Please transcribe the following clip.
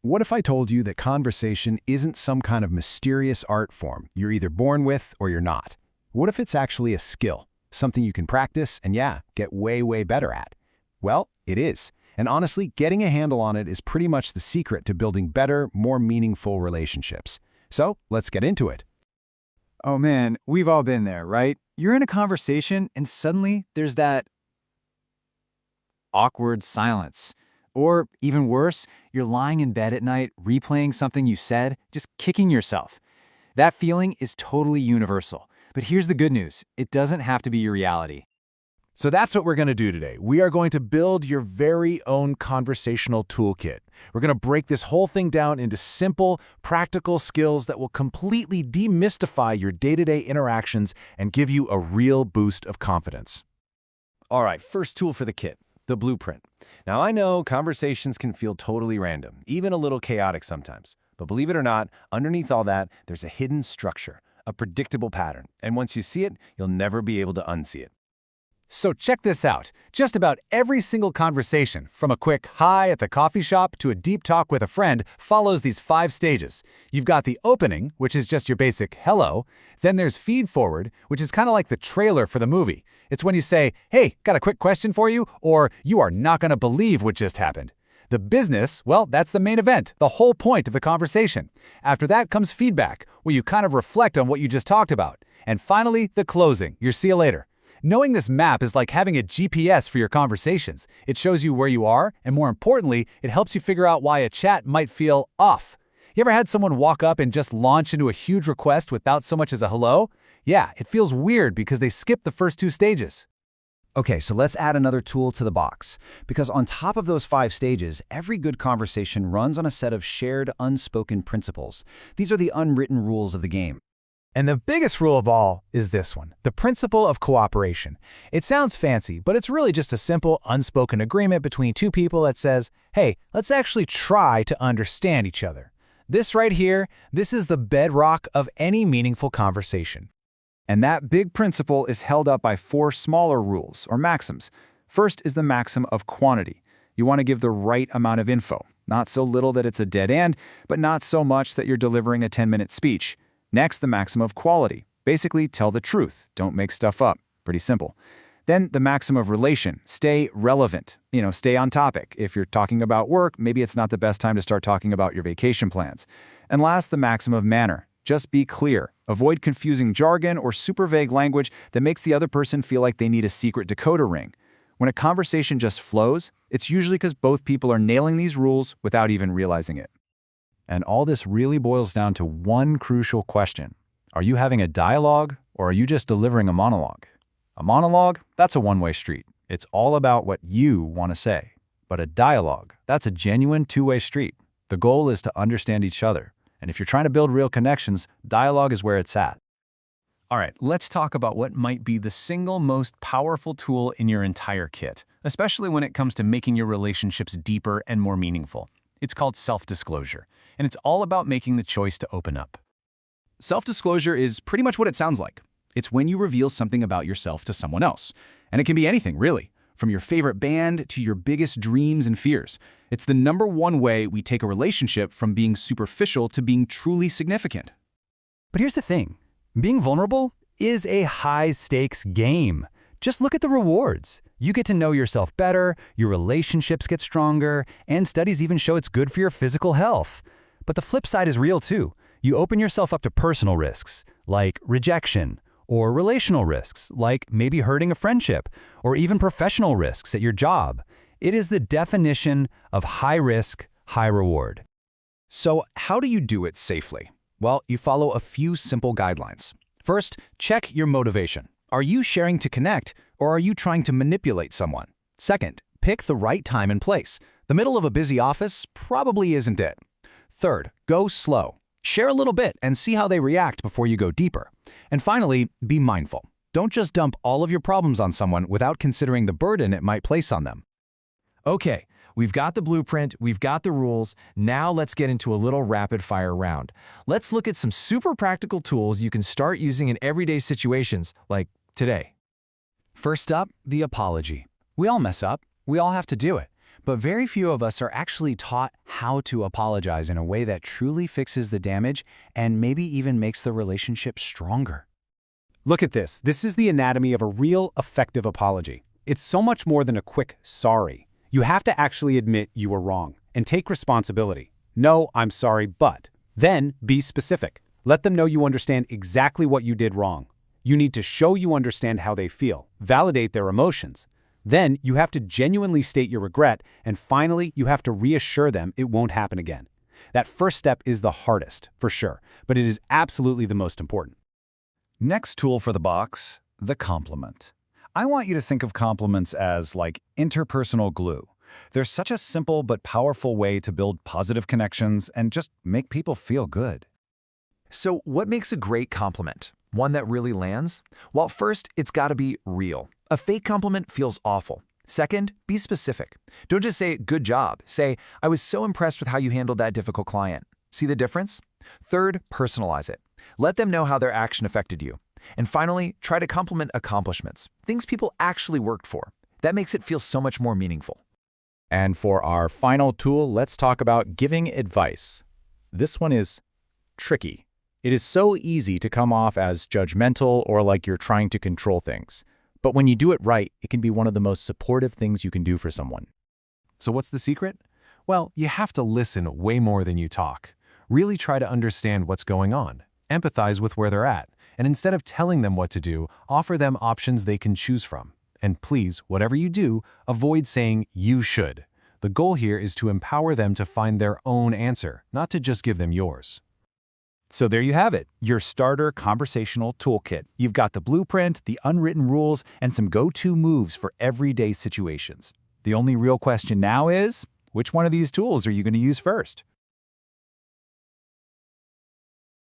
What if I told you that conversation isn't some kind of mysterious art form you're either born with or you're not? What if it's actually a skill, something you can practice and get way, way better at? Well, it is. And honestly, getting a handle on it is pretty much the secret to building better, more meaningful relationships. So let's get into it. Oh man, we've all been there, right? You're in a conversation and suddenly there's that awkward silence. Or even worse, you're lying in bed at night, replaying something you said, just kicking yourself. That feeling is totally universal. But here's the good news. It doesn't have to be your reality. So that's what we're going to do today. We are going to build your very own conversational toolkit. We're going to break this whole thing down into simple, practical skills that will completely demystify your day-to-day interactions and give you a real boost of confidence. All right, first tool for the kit, the blueprint. Now, I know conversations can feel totally random, even a little chaotic sometimes. But believe it or not, underneath all that, there's a hidden structure, a predictable pattern. And once you see it, you'll never be able to unsee it. So check this out. Just about every single conversation, from a quick hi at the coffee shop to a deep talk with a friend, follows these 5 stages. You've got the opening, which is just your basic hello. Then there's feed forward, which is kind of like the trailer for the movie. It's when you say, hey, got a quick question for you, or you are not going to believe what just happened. The business, well, that's the main event, the whole point of the conversation. After that comes feedback, where you kind of reflect on what you just talked about. And finally, the closing, your see you later. Knowing this map is like having a GPS for your conversations. It shows you where you are, and more importantly, it helps you figure out why a chat might feel off. You ever had someone walk up and just launch into a huge request without so much as a hello? Yeah, it feels weird because they skipped the first 2 stages. Okay, so let's add another tool to the box. Because on top of those 5 stages, every good conversation runs on a set of shared, unspoken principles. These are the unwritten rules of the game. And the biggest rule of all is this one, the principle of cooperation. It sounds fancy, but it's really just a simple, unspoken agreement between 2 people that says, hey, let's actually try to understand each other. This right here, this is the bedrock of any meaningful conversation. And that big principle is held up by 4 smaller rules, or maxims. First is the maxim of quantity. You want to give the right amount of info. Not so little that it's a dead end, but not so much that you're delivering a 10-minute speech. Next, the maxim of quality. Basically, tell the truth. Don't make stuff up. Pretty simple. Then the maxim of relation. Stay relevant. Stay on topic. If you're talking about work, maybe it's not the best time to start talking about your vacation plans. And last, the maxim of manner. Just be clear. Avoid confusing jargon or super vague language that makes the other person feel like they need a secret decoder ring. When a conversation just flows, it's usually because both people are nailing these rules without even realizing it. And all this really boils down to one crucial question. Are you having a dialogue, or are you just delivering a monologue? A monologue, that's a one-way street. It's all about what you want to say. But a dialogue, that's a genuine two-way street. The goal is to understand each other. And if you're trying to build real connections, dialogue is where it's at. All right, let's talk about what might be the single most powerful tool in your entire kit, especially when it comes to making your relationships deeper and more meaningful. It's called self-disclosure, and it's all about making the choice to open up. Self-disclosure is pretty much what it sounds like. It's when you reveal something about yourself to someone else. And it can be anything, really, from your favorite band to your biggest dreams and fears. It's the #1 way we take a relationship from being superficial to being truly significant. But here's the thing. Being vulnerable is a high-stakes game. Just look at the rewards. You get to know yourself better, your relationships get stronger, and studies even show it's good for your physical health. But the flip side is real too. You open yourself up to personal risks, like rejection, or relational risks, like maybe hurting a friendship, or even professional risks at your job. It is the definition of high risk, high reward. So how do you do it safely? Well, you follow a few simple guidelines. First, check your motivation. Are you sharing to connect, or are you trying to manipulate someone? Second, pick the right time and place. The middle of a busy office probably isn't it. Third, go slow. Share a little bit and see how they react before you go deeper. And finally, be mindful. Don't just dump all of your problems on someone without considering the burden it might place on them. Okay, we've got the blueprint, we've got the rules. Now let's get into a little rapid-fire round. Let's look at some super practical tools you can start using in everyday situations, like today. First up, the apology. We all mess up. We all have to do it. But very few of us are actually taught how to apologize in a way that truly fixes the damage and maybe even makes the relationship stronger. Look at this. This is the anatomy of a real, effective apology. It's so much more than a quick sorry. You have to actually admit you were wrong and take responsibility. No, I'm sorry, but. Then be specific. Let them know you understand exactly what you did wrong. You need to show you understand how they feel, validate their emotions. Then you have to genuinely state your regret, and finally, you have to reassure them it won't happen again. That first step is the hardest, for sure, but it is absolutely the most important. Next tool for the box, the compliment. I want you to think of compliments as like interpersonal glue. They're such a simple but powerful way to build positive connections and just make people feel good. So what makes a great compliment? One that really lands? Well, first, it's got to be real. A fake compliment feels awful. Second, be specific. Don't just say, good job. Say, I was so impressed with how you handled that difficult client. See the difference? Third, personalize it. Let them know how their action affected you. And finally, try to compliment accomplishments, things people actually worked for. That makes it feel so much more meaningful. And for our final tool, let's talk about giving advice. This one is tricky. It is so easy to come off as judgmental or like you're trying to control things. But when you do it right, it can be one of the most supportive things you can do for someone. So what's the secret? Well, you have to listen way more than you talk. Really try to understand what's going on. Empathize with where they're at. And instead of telling them what to do, offer them options they can choose from. And please, whatever you do, avoid saying you should. The goal here is to empower them to find their own answer, not to just give them yours. So there you have it, your starter conversational toolkit. You've got the blueprint, the unwritten rules, and some go-to moves for everyday situations. The only real question now is, which one of these tools are you going to use first?